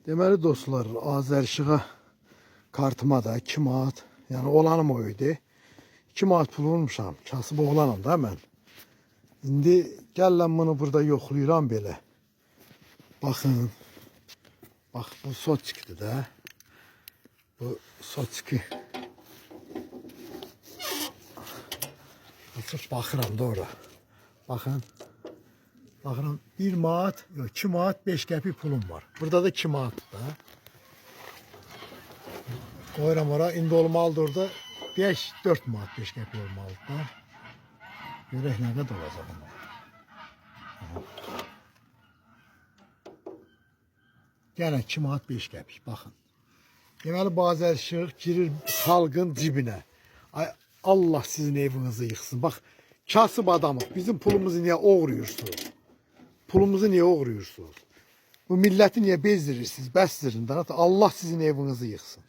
Deməli dostlar, Azərişığa kartıma da 2 manat, yəni olanım o idi. 2 manat pul vurmuşam, kasıb oğlanam da mən. İndi gələn bunu burada yoxlayıram belə. Baxın. Bax bu Sotçikdir də. Bu Sotçiki. Açıb baxıram da ora. Baxın. Baxıram 1 manat, yox 2 manat 5 qəpik pulum var. Burada da 2 manat da. Qoyuram ora, indi olmalıdır orada 5-4 manat 5 qəpik olmalıdır da. Görək nə qədər olacaq ona. Gələn 2 manat 5 qəpik, baxın. Deməli Azərişıq girir xalqın cibinə. Ay Allah sizin evinizi yıxsın. Bax, kasıb adamıq. Bizim pulumuzu niyə oğruyursunuz? Pulumuzu niyə oğruyursunuz? Bu milləti niyə bezdirirsiniz? Bəsdirin də. Allah sizin evinizi yıxsın.